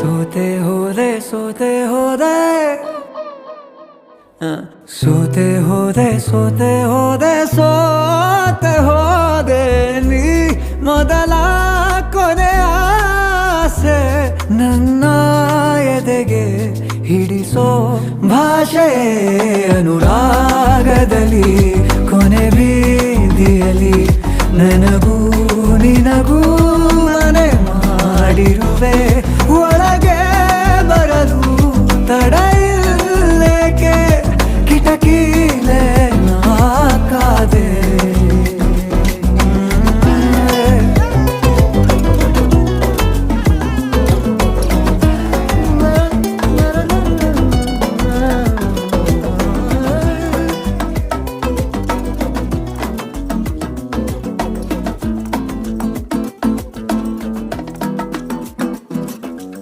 ಸೋತೆ ಹೋದೆ ಸೋತೆ ಹೋದೆ ಸೋತೆ ಹೋದೆ ಸೋತೆ ಹೋದೆ ಸೋತೆ ಹೋದೆ ನೀ ಮೊದಲ ಕೊನೆಯ ಆಸೆ ನನ್ನ ಎದೆಗೆ ಹಿಡಿಸೋ ಭಾಷೆ ಅನುರಾಗದಲ್ಲಿ ಕೊನೆ ಬೀದಿಯಲ್ಲಿ ನನಗೂ